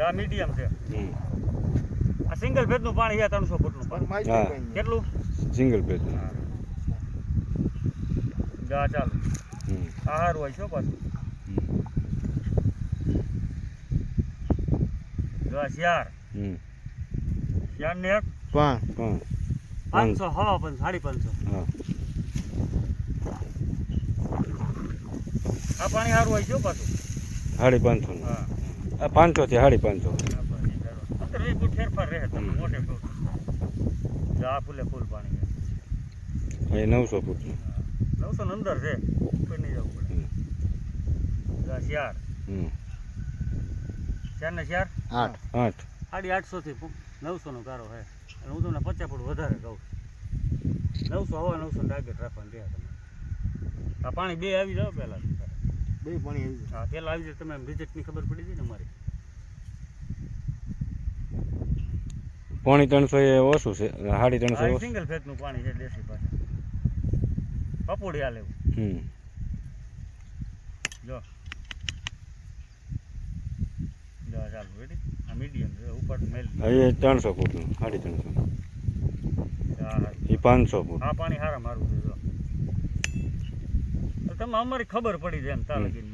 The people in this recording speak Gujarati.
આ મીડિયમ છે. આ સિંગલ ભેજનું પાણી છે 300 ફૂટનું પાણી. હા કેટલું? Single page. જા ચાલો. આ હારું હોય છો પાછું. જો શિયાર. શિયાર ને 500 હવા પણ 550. હા આ પાણી સારું હોય છે પાછું. 550. હા આ 500 થી 550. અંદર એ કોઈ ફેરફાર રહે તમે મોટે કહો. આ ફૂલે ફૂલ પાણી છે. એ 900 ફૂટનું. 900 ની અંદર છે, ઉપર નહીં જવું પડે. આ શિયાર. શિયાર ને શિયાર 8. 850 થી 900 નો ગારો છે. અને હું તમને 50 ફૂટ વધારે કહું. 900 હવા 900 ટાર્ગેટ રાખવાનું રહ્યા તમે. આ પાણી બે આવી જાવ પહેલા. બે પાણી આવી જાય. હા પેલા આવી જાય તમે રિઝલ્ટની ખબર પડી હતી ને અમારી. પોણી 300 એ ઓછું છે, 350 આ ઓછું. સિંગલ ફેઝનું પાણી છે દેશી પાસે. પપોડી આ લેવું. જો જો ચાલો રેડી. આ મીડિયમ છે, ઉપર મેલ. એ 300 ફૂટનું, 350. હા એ 500 ફૂટ. આ પાણી સારા મારું છે. જો તો તમે અમારી ખબર પડી જાય એમ તાલગીન